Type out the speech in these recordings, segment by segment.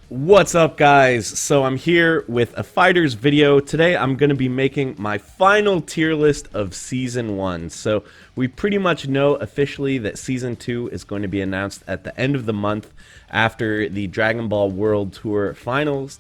What's up, guys? So I'm here with a fighters video. Today I'm going to be making my final tier list of Season 1. So we pretty much know officially that Season 2 is going to be announced at the end of the month after the Dragon Ball World Tour Finals.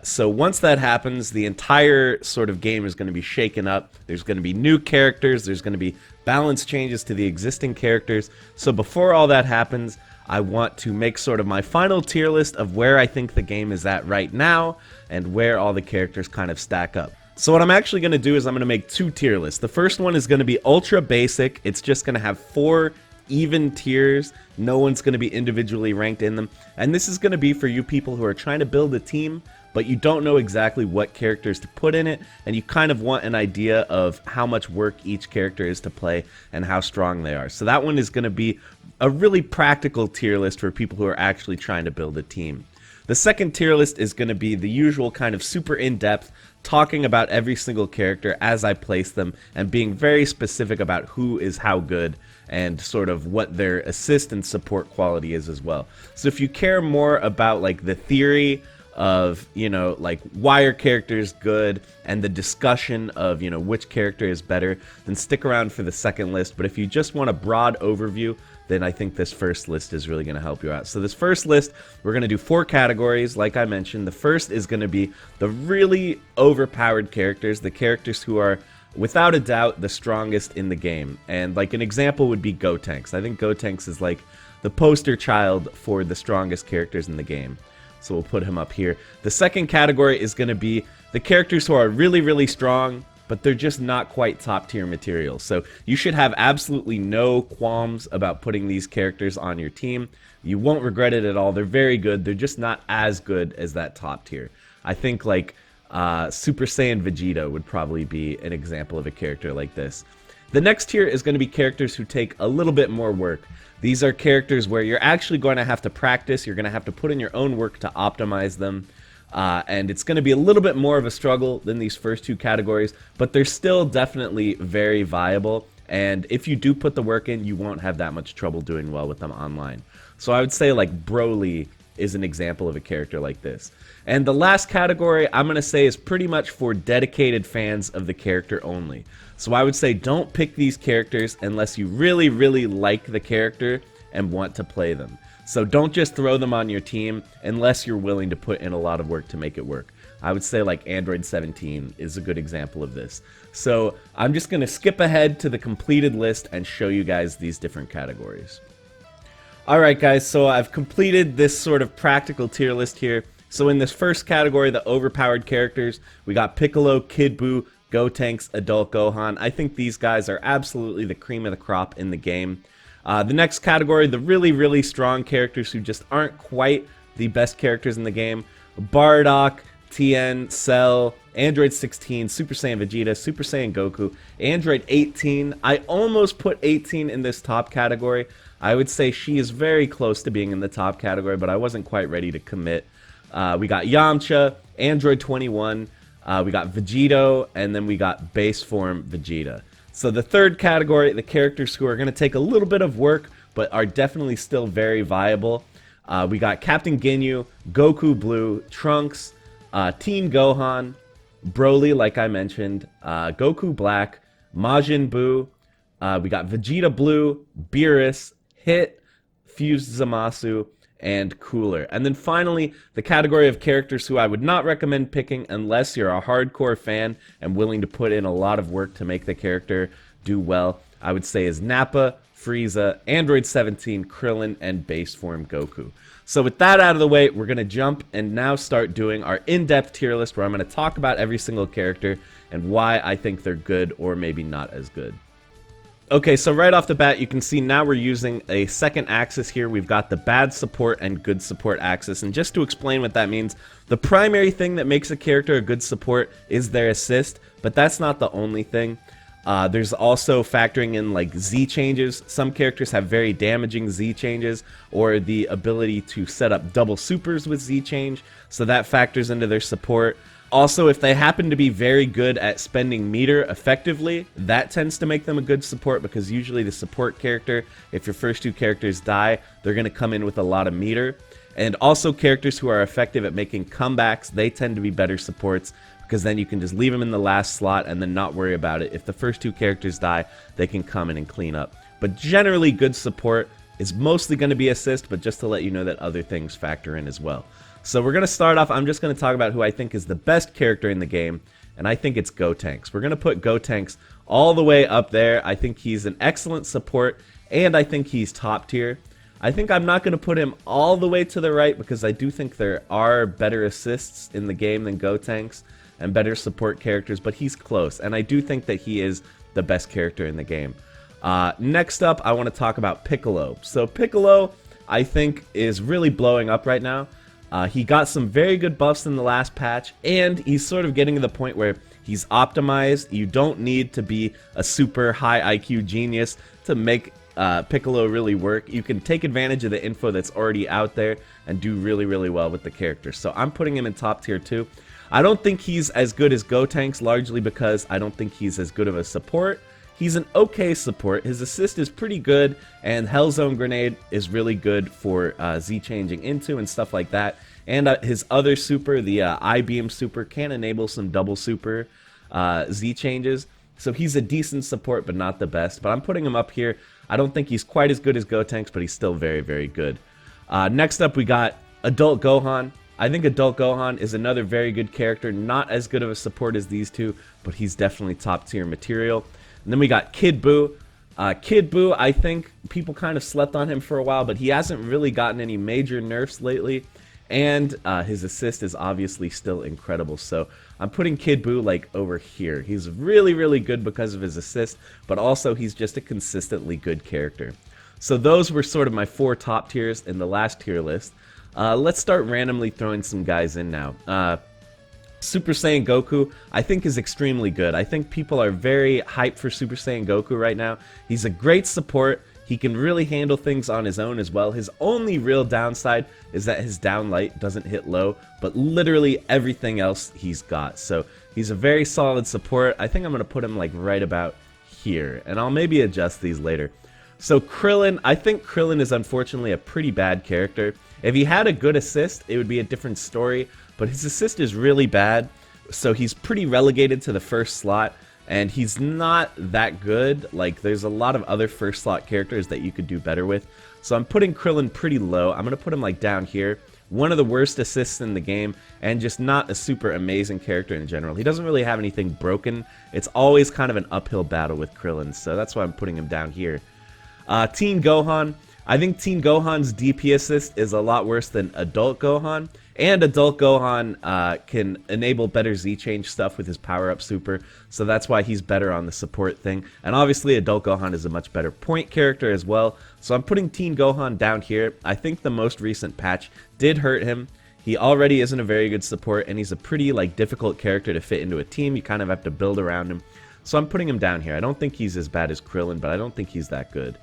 So once that happens, the entire sort of game is going to be shaken up. There's going to be new characters. There's going to be balance changes to the existing characters. So before all that happens, I want to make sort of my final tier list of where I think the game is at right now and where all the characters kind of stack up. So what I'm actually going to do is I'm going to make two tier lists. The first one is going to be ultra basic. It's just going to have 4 even tiers. No one's going to be individually ranked in them. And this is going to be for you people who are trying to build a team, but you don't know exactly what characters to put in it, and you kind of want an idea of how much work each character is to play and how strong they are. So that one is going to be a really practical tier list for people who are actually trying to build a team. The second tier list is going to be the usual kind of super in-depth, talking about every single character as I place them and being very specific about who is how good and sort of what their assist and support quality is as well. So if you care more about like the theory of, you know, like why are characters good and the discussion of, you know, which character is better, then stick around for the second list. But if you just want a broad overview, then I think this first list is really going to help you out. So this first list, we're going to do 4 categories, like I mentioned. The first is going to be the really overpowered characters, the characters who are, without a doubt, the strongest in the game. And like an example would be Gotenks. I think Gotenks is like the poster child for the strongest characters in the game. So we'll put him up here. The second category is going to be the characters who are really, really strong, but they're just not quite top tier material. So you should have absolutely no qualms about putting these characters on your team. You won't regret it at all. They're very good. They're just not as good as that top tier. I think like Super Saiyan Vegeta would probably be an example of a character like this. The next tier is going to be characters who take a little bit more work. These are characters where you're actually going to have to practice. You're going to have to put in your own work to optimize them. And it's going to be a little bit more of a struggle than these first 2 categories, but they're still definitely very viable. And if you do put the work in, you won't have that much trouble doing well with them online. So I would say like Broly is an example of a character like this. And the last category I'm going to say is pretty much for dedicated fans of the character only. So I would say don't pick these characters unless you really, really like the character and want to play them. So don't just throw them on your team unless you're willing to put in a lot of work to make it work. I would say like Android 17 is a good example of this. So I'm just going to skip ahead to the completed list and show you guys these different categories. Alright guys, so I've completed this sort of practical tier list here. So in this first category, the overpowered characters, we got Piccolo, Kid Buu, Gotenks, Adult Gohan. I think these guys are absolutely the cream of the crop in the game. The next category, the really, really strong characters who just aren't quite the best characters in the game. Bardock, Tien, Cell, Android 16, Super Saiyan Vegeta, Super Saiyan Goku, Android 18. I almost put 18 in this top category. I would say she is very close to being in the top category, but I wasn't quite ready to commit. We got Yamcha, Android 21, we got Vegito, and then we got base form Vegeta. So the third category, the characters who are going to take a little bit of work, but are definitely still very viable. We got Captain Ginyu, Goku Blue, Trunks, Teen Gohan, Broly, like I mentioned, Goku Black, Majin Buu. We got Vegeta Blue, Beerus, Hit, Fused Zamasu, and Cooler. And then finally, the category of characters who I would not recommend picking unless you're a hardcore fan and willing to put in a lot of work to make the character do well, I would say is Nappa, Frieza, Android 17, Krillin, and base form Goku. So with that out of the way, we're going to jump and now start doing our in-depth tier list where I'm going to talk about every single character and why I think they're good or maybe not as good. Okay, so right off the bat, you can see now we're using a second axis here. We've got the bad support and good support axis. And just to explain what that means, the primary thing that makes a character a good support is their assist, but that's not the only thing. There's also factoring in like Z changes. Some characters have very damaging Z changes or the ability to set up double supers with Z change, so that factors into their support. Also, if they happen to be very good at spending meter effectively, that tends to make them a good support, because usually the support character, if your first 2 characters die, they're going to come in with a lot of meter. And also characters who are effective at making comebacks, they tend to be better supports, because then you can just leave them in the last slot and then not worry about it. If the first two characters die, they can come in and clean up. But generally, good support is mostly going to be assist, but just to let you know that other things factor in as well. So we're going to start off, I'm just going to talk about who I think is the best character in the game, and I think it's Gotenks. We're going to put Gotenks all the way up there. I think he's an excellent support, and I think he's top tier. I think I'm not going to put him all the way to the right, because I do think there are better assists in the game than Gotenks, and better support characters, but he's close, and I do think that he is the best character in the game. Next up, I want to talk about Piccolo. So Piccolo, I think, is really blowing up right now. He got some very good buffs in the last patch, and he's sort of getting to the point where he's optimized. You don't need to be a super high IQ genius to make Piccolo really work. You can take advantage of the info that's already out there and do really, really well with the character. So I'm putting him in top tier 2. I don't think he's as good as Gotenks, largely because I don't think he's as good of a support. He's an okay support. His assist is pretty good, and Hellzone Grenade is really good for Z changing into and stuff like that. And his other super, the I-Beam super, can enable some double super Z changes. So he's a decent support, but not the best. But I'm putting him up here. I don't think he's quite as good as Gotenks, but he's still very, very good. Next up, we got Adult Gohan. I think Adult Gohan is another very good character, not as good of a support as these two, but he's definitely top tier material. And then we got Kid Buu. Kid Buu, I think people kind of slept on him for a while, but he hasn't really gotten any major nerfs lately, and his assist is obviously still incredible. So I'm putting Kid Buu like over here. He's really, really good because of his assist, but also he's just a consistently good character. So those were sort of my 4 top tiers in the last tier list. Let's start randomly throwing some guys in now. Super Saiyan Goku, I think, is extremely good. I think people are very hyped for Super Saiyan Goku right now. He's a great support. He can really handle things on his own as well. His only real downside is that his downlight doesn't hit low, but literally everything else he's got. So he's a very solid support. I think I'm going to put him like right about here, and I'll maybe adjust these later. So Krillin, I think Krillin is unfortunately a pretty bad character. If he had a good assist, it would be a different story, but his assist is really bad, so he's pretty relegated to the first slot, and he's not that good. Like, there's a lot of other first slot characters that you could do better with, so I'm putting Krillin pretty low. I'm going to put him like down here. One of the worst assists in the game, and just not a super amazing character in general. He doesn't really have anything broken. It's always kind of an uphill battle with Krillin, so that's why I'm putting him down here. Teen Gohan. I think Teen Gohan's DP assist is a lot worse than Adult Gohan, and Adult Gohan can enable better Z-Change stuff with his power-up super, so that's why he's better on the support thing. And obviously Adult Gohan is a much better point character as well, so I'm putting Teen Gohan down here. I think the most recent patch did hurt him. He already isn't a very good support, and he's a pretty difficult character to fit into a team. You kind of have to build around him, so I'm putting him down here. I don't think he's as bad as Krillin, but I don't think he's that good.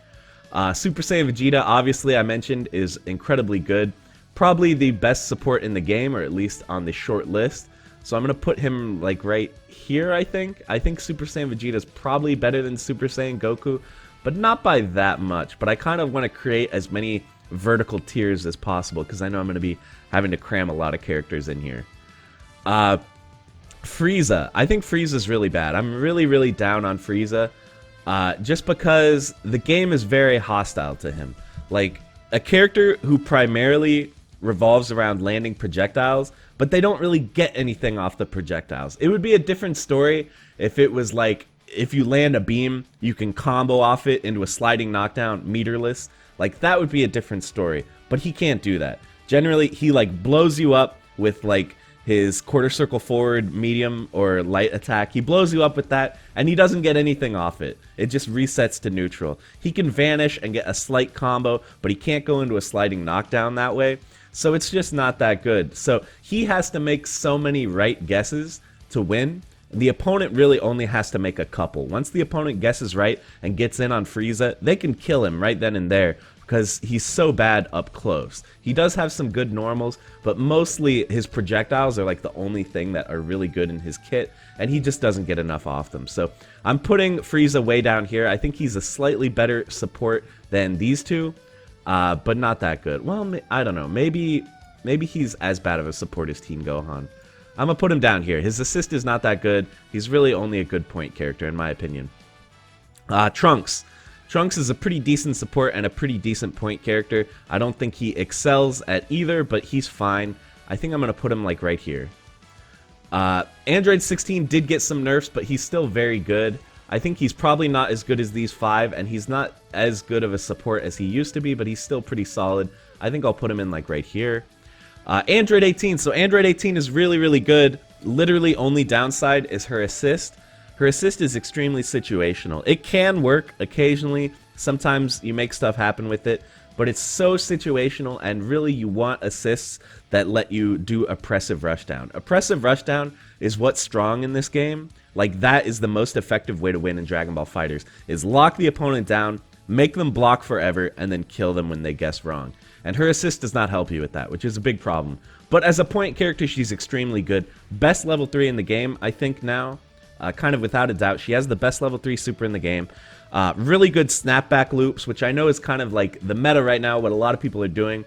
Super Saiyan Vegeta, obviously, I mentioned, is incredibly good. Probably the best support in the game, or at least on the short list. So I'm going to put him like right here, I think. I think Super Saiyan Vegeta is probably better than Super Saiyan Goku, but not by that much. But I kind of want to create as many vertical tiers as possible, because I know I'm going to be having to cram a lot of characters in here. Frieza. I think Frieza's really bad. I'm really, really down on Frieza. Just because the game is very hostile to him. Like, a character who primarily revolves around landing projectiles, but they don't really get anything off the projectiles. It would be a different story if it was like, if you land a beam, you can combo off it into a sliding knockdown meterless. Like, that would be a different story, but he can't do that. Generally, he blows you up with his quarter circle forward, medium, or light attack. He blows you up with that, and he doesn't get anything off it. It just resets to neutral. He can vanish and get a slight combo, but he can't go into a sliding knockdown that way. So it's just not that good. So he has to make so many right guesses to win. The opponent really only has to make a couple. Once the opponent guesses right and gets in on Frieza, they can kill him right then and there, because he's so bad up close. He does have some good normals, but mostly his projectiles are the only thing that are really good in his kit, and he just doesn't get enough off them. So I'm putting Frieza way down here. I think he's a slightly better support than these two. but not that good. Well, I don't know. Maybe he's as bad of a support as Teen Gohan. I'm going to put him down here. His assist is not that good. He's really only a good point character, in my opinion. Trunks. Trunks is a pretty decent support and a pretty decent point character. I don't think he excels at either, but he's fine. I think I'm going to put him like right here. Android 16 did get some nerfs, but he's still very good. I think he's probably not as good as these 5, and he's not as good of a support as he used to be, but he's still pretty solid. I think I'll put him in like right here. Android 18. So Android 18 is really, really good. Literally only downside is her assist. Her assist is extremely situational. It can work occasionally. Sometimes you make stuff happen with it, but it's so situational, and really you want assists that let you do oppressive rushdown. Oppressive rushdown is what's strong in this game. Like, that is the most effective way to win in Dragon Ball FighterZ, is lock the opponent down, make them block forever, and then kill them when they guess wrong. And her assist does not help you with that, which is a big problem. But as a point character, she's extremely good. Best level 3 in the game, I think now. Kind of without a doubt. She has the best level 3 super in the game. Really good snapback loops, which I know is kind of like the meta right now, what a lot of people are doing.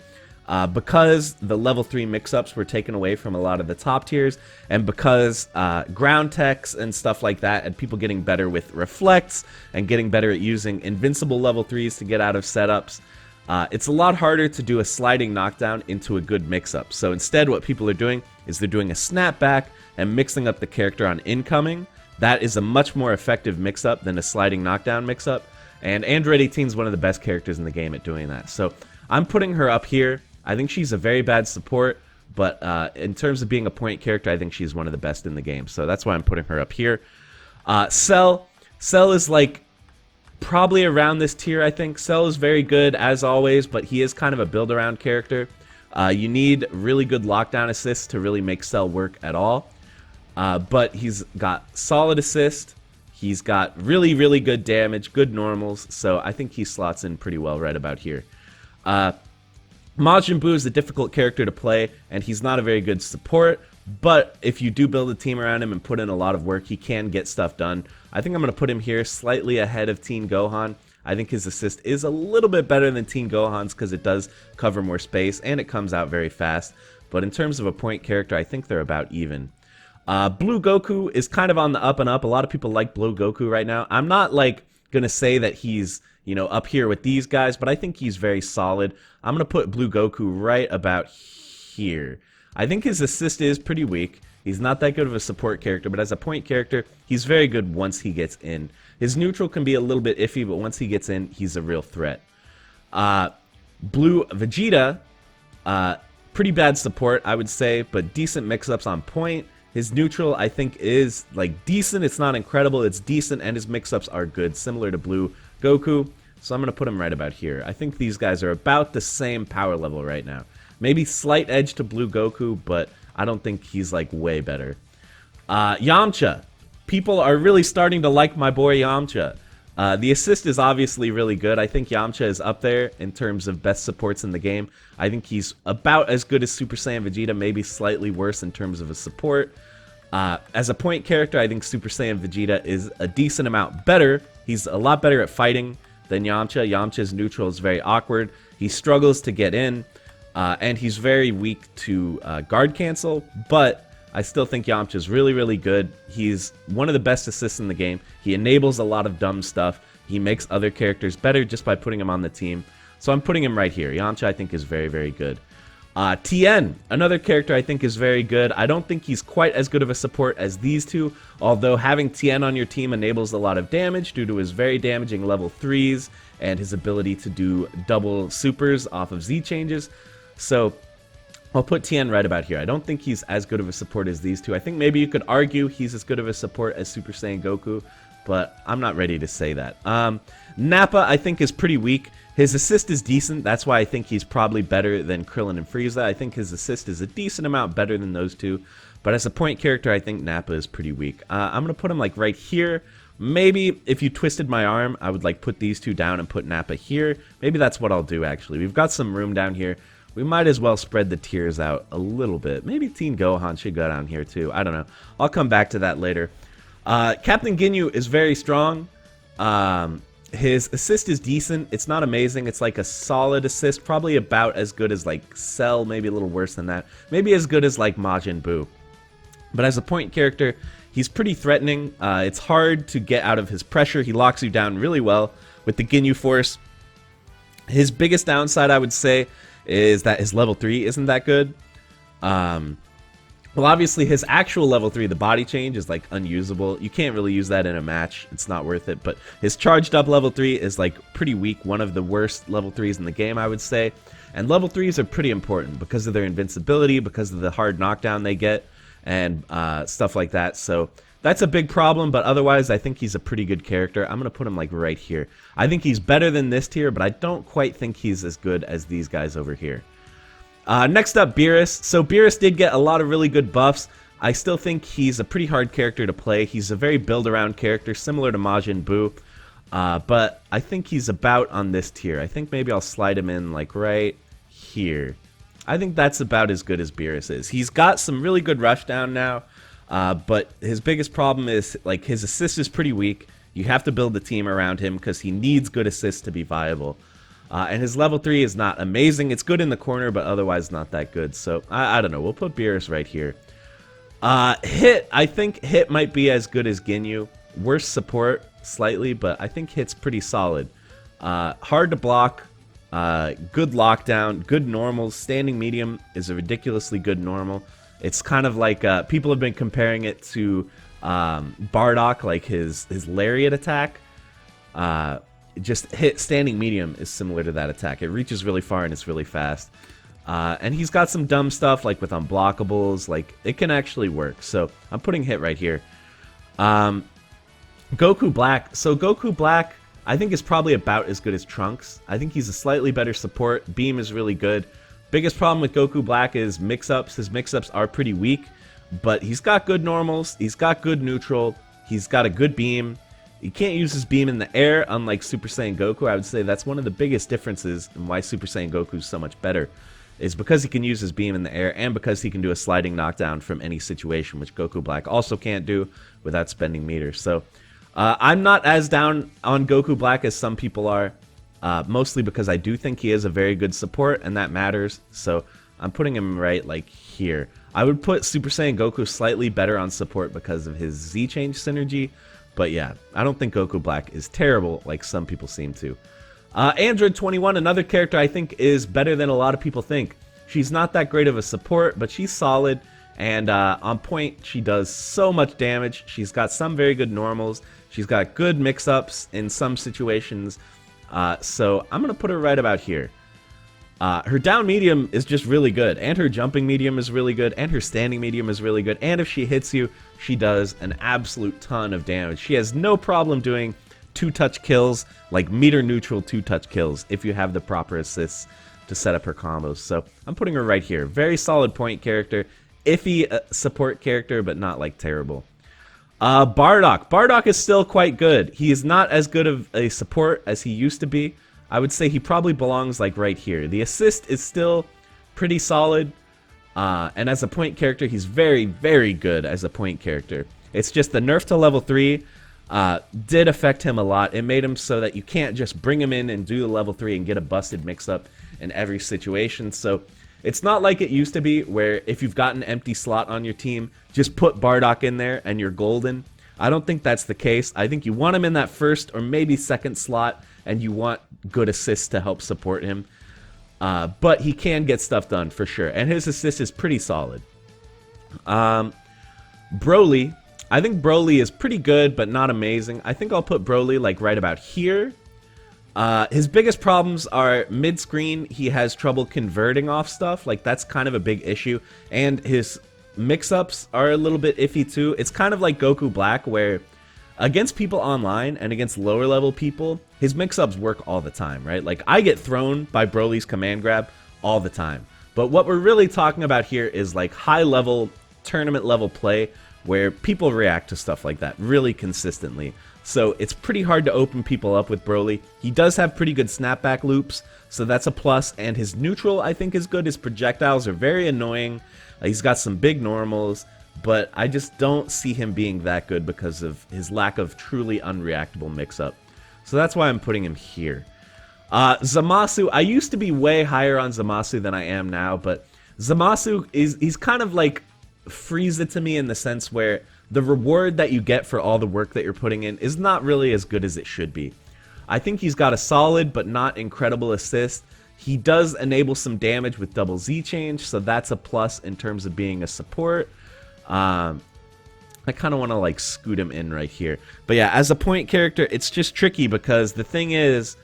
Because the level 3 mix-ups were taken away from a lot of the top tiers, and because ground techs and stuff like that, and people getting better with reflects, and getting better at using invincible level 3s to get out of setups, it's a lot harder to do a sliding knockdown into a good mix-up. So instead what people are doing is they're doing a snapback and mixing up the character on incoming. That is a much more effective mix-up than a sliding knockdown mix-up, and Android 18 is one of the best characters in the game at doing that. So I'm putting her up here. I think she's a very bad support, but in terms of being a point character, I think she's one of the best in the game. So that's why I'm putting her up here. Cell is like probably around this tier, I think. Cell is very good, as always, but he is kind of a build-around character. You need really good lockdown assists to really make Cell work at all. But he's got solid assist. He's got really, really good damage, good normals. So I think he slots in pretty well right about here. Majin Buu is a difficult character to play, and he's not a very good support. But if you do build a team around him and put in a lot of work, he can get stuff done. I think I'm going to put him here slightly ahead of Teen Gohan. I think his assist is a little bit better than Teen Gohan's because it does cover more space and it comes out very fast. But in terms of a point character, I think they're about even. Blue Goku is kind of on the up and up. A lot of people like Blue Goku right now. I'm not like gonna say that he's, you know, up here with these guys, but I think he's very solid. I'm gonna put Blue Goku right about here. I think his assist is pretty weak. He's not that good of a support character, but as a point character, he's very good once he gets in. His neutral can be a little bit iffy, but once he gets in, he's a real threat. Blue Vegeta, pretty bad support, I would say, but decent mix-ups on point. His neutral, I think, is like decent. It's not incredible. It's decent, and his mix-ups are good, similar to Blue Goku. So I'm going to put him right about here. I think these guys are about the same power level right now. Maybe slight edge to Blue Goku, but I don't think he's like way better. Yamcha. People are really starting to like my boy Yamcha. The assist is obviously really good. I think Yamcha is up there in terms of best supports in the game. I think he's about as good as Super Saiyan Vegeta, maybe slightly worse in terms of a support. As a point character, I think Super Saiyan Vegeta is a decent amount better. He's a lot better at fighting than Yamcha. Yamcha's neutral is very awkward. He struggles to get in, and he's very weak to guard cancel, but I still think Yamcha's really, really good. He's one of the best assists in the game. He enables a lot of dumb stuff. He makes other characters better just by putting him on the team. So I'm putting him right here. Yamcha, I think, is very, very good. Tien, another character I think is very good. I don't think he's quite as good of a support as these two, although having Tien on your team enables a lot of damage due to his very damaging level 3s and his ability to do double supers off of Z changes. So I'll put Tien right about here. I don't think he's as good of a support as these two. I think maybe you could argue he's as good of a support as Super Saiyan Goku, but I'm not ready to say that. Nappa, I think, is pretty weak. His assist is decent. That's why I think he's probably better than Krillin and Frieza. I think his assist is a decent amount better than those two. But as a point character, I think Nappa is pretty weak. I'm going to put him like right here. Maybe if you twisted my arm, I would like put these two down and put Nappa here. Maybe that's what I'll do, actually. We've got some room down here. We might as well spread the tiers out a little bit. Maybe Teen Gohan should go down here too. I don't know. I'll come back to that later. Captain Ginyu is very strong. His assist is decent. It's not amazing. It's like a solid assist, probably about as good as like Cell, maybe a little worse than that. Maybe as good as like Majin Buu. But as a point character, he's pretty threatening. It's hard to get out of his pressure. He locks you down really well with the Ginyu Force. His biggest downside, I would say, is that his level 3 isn't that good. Well, obviously, his actual level 3, the body change, is like unusable. You can't really use that in a match. It's not worth it. But his charged up level 3 is like pretty weak. One of the worst level 3s in the game, I would say. And level 3s are pretty important because of their invincibility, because of the hard knockdown they get, and stuff like that. So that's a big problem, but otherwise I think he's a pretty good character. I'm going to put him like right here. I think he's better than this tier, but I don't quite think he's as good as these guys over here. Next up, Beerus. So Beerus did get a lot of really good buffs. I still think he's a pretty hard character to play. He's a very build-around character, similar to Majin Buu. But I think he's about on this tier. I think maybe I'll slide him in like right here. I think that's about as good as Beerus is. He's got some really good rushdown now, but his biggest problem is like his assist is pretty weak. You have to build the team around him because he needs good assists to be viable. And his level 3 is not amazing. It's good in the corner, but otherwise not that good. So, I don't know. We'll put Beerus right here. Hit. I think Hit might be as good as Ginyu. Worse support, slightly, but I think Hit's pretty solid. Hard to block. Good lockdown. Good normals. Standing medium is a ridiculously good normal. It's kind of like... people have been comparing it to Bardock, like his Lariat attack. Just hit standing medium is similar to that attack. It reaches really far and it's really fast. And he's got some dumb stuff like with unblockables. Like it can actually work. So I'm putting Hit right here. Goku Black. So Goku Black I think is probably about as good as Trunks. I think he's a slightly better support. Beam is really good. Biggest problem with Goku Black is mix-ups. His mix-ups are pretty weak. But he's got good normals. He's got good neutral. He's got a good beam. You can't use his beam in the air, unlike Super Saiyan Goku. I would say that's one of the biggest differences in why Super Saiyan Goku is so much better, is because he can use his beam in the air and because he can do a sliding knockdown from any situation, which Goku Black also can't do without spending meters. So I'm not as down on Goku Black as some people are, mostly because I do think he is a very good support, and that matters. So I'm putting him right like here. I would put Super Saiyan Goku slightly better on support because of his Z-Change synergy. But yeah, I don't think Goku Black is terrible like some people seem to. Android 21, another character I think is better than a lot of people think. She's not that great of a support, but she's solid. And on point, she does so much damage. She's got some very good normals. She's got good mix-ups in some situations. So I'm going to put her right about here. Her down medium is just really good, and her jumping medium is really good, and her standing medium is really good, and if she hits you, she does an absolute ton of damage. She has no problem doing two-touch kills, like meter-neutral two-touch kills, if you have the proper assists to set up her combos. So I'm putting her right here. Very solid point character, iffy support character, but not like terrible. Bardock. Bardock is still quite good. He is not as good of a support as he used to be. I would say he probably belongs like right here. The assist is still pretty solid, and as a point character, he's very, very good as a point character. It's just the nerf to level 3 did affect him a lot. It made him so that you can't just bring him in and do the level 3 and get a busted mix-up in every situation. So it's not like it used to be where if you've got an empty slot on your team, just put Bardock in there and you're golden. I don't think that's the case. I think you want him in that first or maybe second slot, and you want good assists to help support him. But he can get stuff done for sure, and his assist is pretty solid. Broly. I think Broly is pretty good, but not amazing. I think I'll put Broly like right about here. His biggest problems are mid-screen. He has trouble converting off stuff. Like, that's kind of a big issue. And his mix-ups are a little bit iffy too. It's kind of like Goku Black, where against people online and against lower level people, his mix-ups work all the time, right? Like, I get thrown by Broly's command grab all the time. But what we're really talking about here is like high-level, tournament-level play where people react to stuff like that really consistently. So it's pretty hard to open people up with Broly. He does have pretty good snapback loops, so that's a plus. And his neutral, I think, is good. His projectiles are very annoying. He's got some big normals, but I just don't see him being that good because of his lack of truly unreactable mix-up. So that's why I'm putting him here. Zamasu, I used to be way higher on Zamasu than I am now, but Zamasu he's kind of like Frieza to me in the sense where the reward that you get for all the work that you're putting in is not really as good as it should be. I think he's got a solid but not incredible assist. He does enable some damage with double Z change, so that's a plus in terms of being a support. I kind of want to like scoot him in right here. But yeah, as a point character, it's just tricky because the thing is,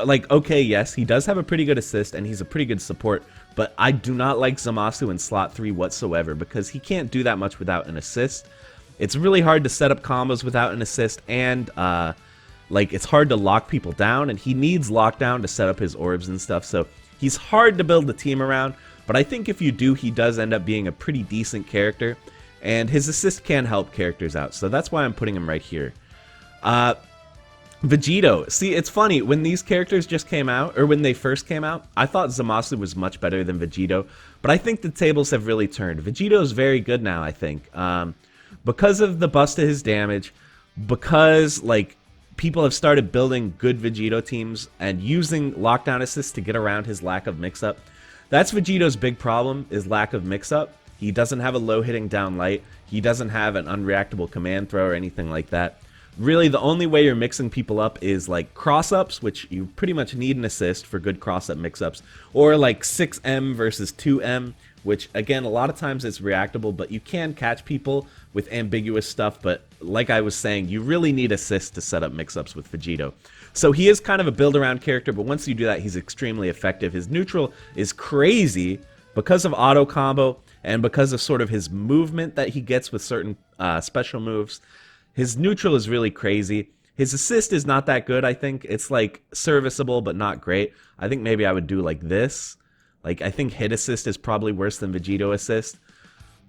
like, okay, yes, he does have a pretty good assist and he's a pretty good support, but I do not like Zamasu in slot 3 whatsoever because he can't do that much without an assist. It's really hard to set up combos without an assist, and like, it's hard to lock people down, and he needs lockdown to set up his orbs and stuff, so he's hard to build a team around, but I think if you do, he does end up being a pretty decent character, and his assist can help characters out, so that's why I'm putting him right here. Vegito. See, it's funny, when these characters just came out, or when they first came out, I thought Zamasu was much better than Vegito, but I think the tables have really turned. Vegito is very good now, I think. Because of the bust to his damage, because, like, people have started building good Vegito teams and using lockdown assists to get around his lack of mix-up. That's Vegito's big problem, is lack of mix-up. He doesn't have a low-hitting down light. He doesn't have an unreactable command throw or anything like that. Really, the only way you're mixing people up is like cross-ups, which you pretty much need an assist for good cross-up mix-ups, or like 6M versus 2M, which again, a lot of times it's reactable, but you can catch people with ambiguous stuff, but like I was saying, you really need assists to set up mix-ups with Vegito. So he is kind of a build-around character, but once you do that, he's extremely effective. His neutral is crazy because of auto combo and because of sort of his movement that he gets with certain special moves. His neutral is really crazy. His assist is not that good, I think. It's like serviceable, but not great. I think maybe I would do like this. Like, I think hit assist is probably worse than Vegito assist.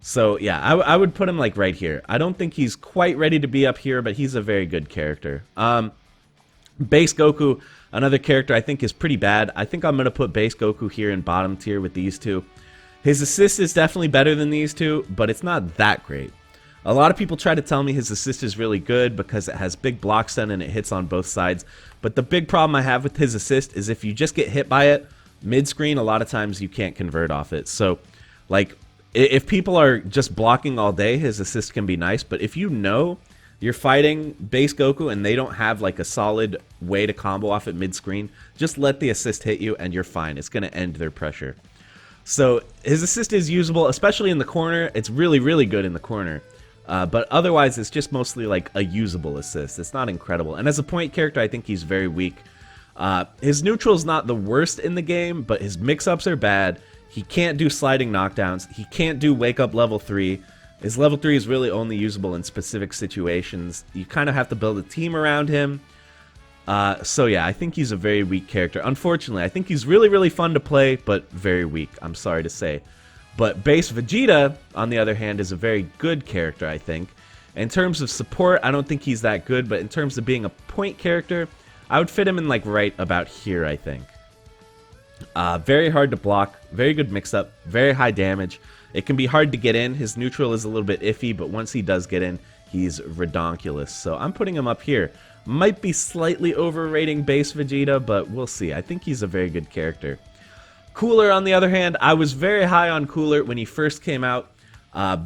So yeah, I would put him like right here. I don't think he's quite ready to be up here, but he's a very good character. Base Goku, another character I think is pretty bad. I think I'm going to put Base Goku here in bottom tier with these two. His assist is definitely better than these two, but it's not that great. A lot of people try to tell me his assist is really good because it has big block stun and it hits on both sides. But the big problem I have with his assist is if you just get hit by it mid-screen, a lot of times you can't convert off it. So, like, if people are just blocking all day, his assist can be nice. But if you know you're fighting Base Goku and they don't have, like, a solid way to combo off it mid-screen, just let the assist hit you and you're fine. It's going to end their pressure. So, his assist is usable, especially in the corner. It's really, really good in the corner. But otherwise, it's just mostly like a usable assist. It's not incredible. And as a point character, I think he's very weak. His neutral is not the worst in the game, but his mix-ups are bad. He can't do sliding knockdowns. He can't do wake up level 3. His level 3 is really only usable in specific situations. You kind of have to build a team around him. So yeah, I think he's a very weak character. Unfortunately, I think he's really, really fun to play, but very weak, I'm sorry to say. But Base Vegeta, on the other hand, is a very good character, I think. In terms of support, I don't think he's that good, but in terms of being a point character, I would fit him in like right about here, I think. Very hard to block, very good mix-up, very high damage. It can be hard to get in. His neutral is a little bit iffy, but once he does get in, he's redonkulous. So I'm putting him up here. Might be slightly overrating Base Vegeta, but we'll see. I think he's a very good character. Cooler, on the other hand, I was very high on Cooler when he first came out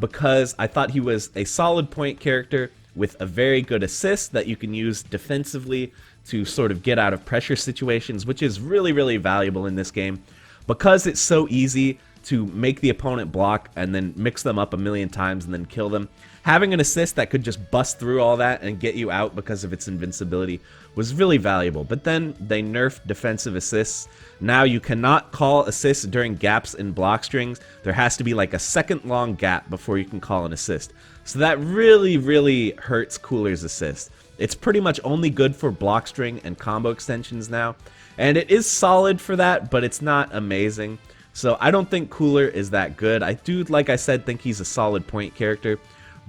because I thought he was a solid point character with a very good assist that you can use defensively to sort of get out of pressure situations, which is really, really valuable in this game. Because it's so easy to make the opponent block and then mix them up a million times and then kill them, having an assist that could just bust through all that and get you out because of its invincibility was really valuable. But then they nerfed defensive assists. Now you cannot call assists during gaps in block strings. There has to be like a second-long gap before you can call an assist. So that really, really hurts Cooler's assist. It's pretty much only good for block string and combo extensions now. And it is solid for that, but it's not amazing. So I don't think Cooler is that good. I do, like I said, think he's a solid point character.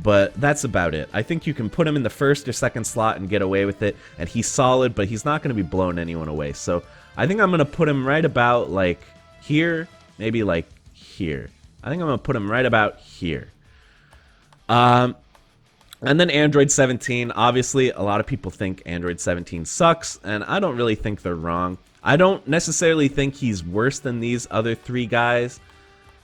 But that's about it. I think you can put him in the first or second slot and get away with it. And he's solid, but he's not going to be blowing anyone away. So I think I'm going to put him right about like here. Maybe like here. I think I'm going to put him right about here. And then Android 17, obviously, a lot of people think Android 17 sucks, and I don't really think they're wrong. I don't necessarily think he's worse than these other three guys.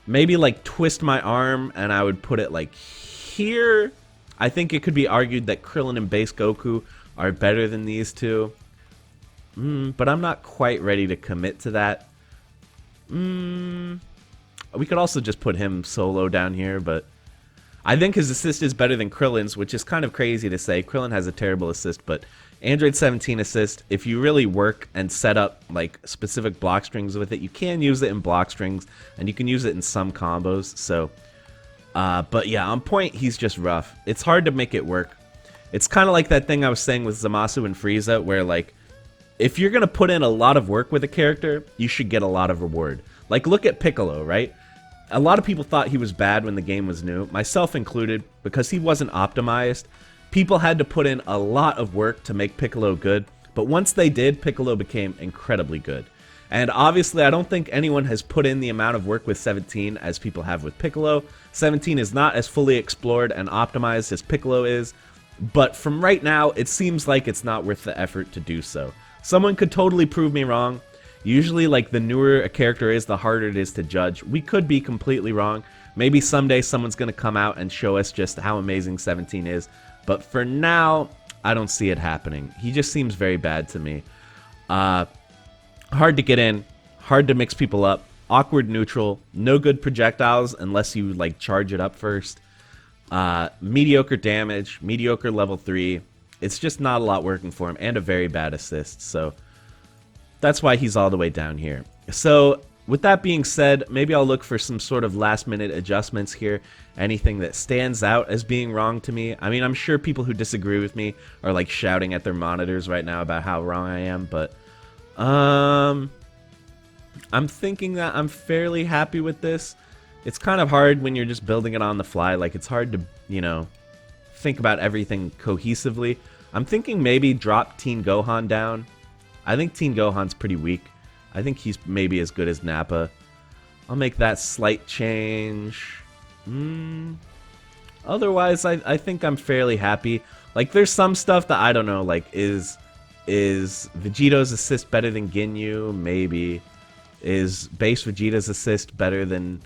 Maybe like twist my arm and I would put it like here. I think it could be argued that Krillin and Base Goku are better than these two. But I'm not quite ready to commit to that. We could also just put him solo down here, but I think his assist is better than Krillin's, which is kind of crazy to say. Krillin has a terrible assist, but Android 17 assist, if you really work and set up like specific block strings with it, you can use it in block strings, and you can use it in some combos. So, but yeah, on point, he's just rough. It's hard to make it work. It's kind of like that thing I was saying with Zamasu and Frieza, where like, if you're going to put in a lot of work with a character, you should get a lot of reward. Like, look at Piccolo, right? A lot of people thought he was bad when the game was new, myself included, because he wasn't optimized. People had to put in a lot of work to make Piccolo good, but once they did, Piccolo became incredibly good. And obviously, I don't think anyone has put in the amount of work with 17 as people have with Piccolo. 17 is not as fully explored and optimized as Piccolo is, but from right now, it seems like it's not worth the effort to do so. Someone could totally prove me wrong. Usually, like, the newer a character is, the harder it is to judge. We could be completely wrong. Maybe someday someone's going to come out and show us just how amazing 17 is. But for now, I don't see it happening. He just seems very bad to me. Hard to get in. Hard to mix people up. Awkward neutral. No good projectiles unless you, like, charge it up first. Mediocre damage. Mediocre level 3. It's just not a lot working for him. And a very bad assist. So that's why he's all the way down here. So with that being said, maybe I'll look for some sort of last minute adjustments here. Anything that stands out as being wrong to me. I mean, I'm sure people who disagree with me are like shouting at their monitors right now about how wrong I am, but I'm thinking that I'm fairly happy with this. It's kind of hard when you're just building it on the fly. Like, it's hard to, you know, think about everything cohesively. I'm thinking maybe drop Teen Gohan down. I think Teen Gohan's pretty weak. I think he's maybe as good as Nappa. I'll make that slight change. Otherwise, I think I'm fairly happy. Like, there's some stuff that I don't know. Like, is Vegito's assist better than Ginyu? Maybe. Is base Vegeta's assist better than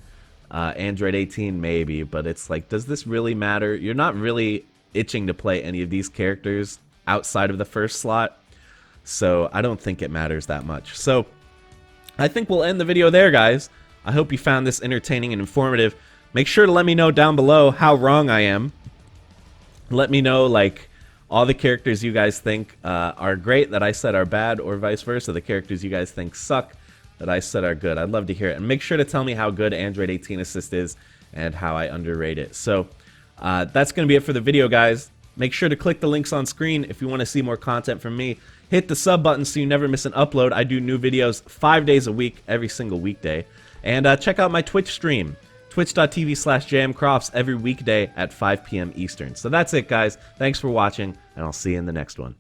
Android 18? Maybe. But it's like, does this really matter? You're not really itching to play any of these characters outside of the first slot. So I don't think it matters that much. So I think we'll end the video there, guys. I hope you found this entertaining and informative. Make sure to let me know down below how wrong I am. Let me know, like, all the characters you guys think are great that I said are bad, or vice versa, the characters you guys think suck that I said are good. I'd love to hear it. And make sure to tell me how good Android 18 Assist is and how I underrate it. So that's going to be it for the video, guys. Make sure to click the links on screen if you want to see more content from me. Hit the sub button so you never miss an upload. I do new videos 5 days a week, every single weekday. And check out my Twitch stream, twitch.tv/jmcrofts, every weekday at 5 p.m. Eastern. So that's it, guys. Thanks for watching, and I'll see you in the next one.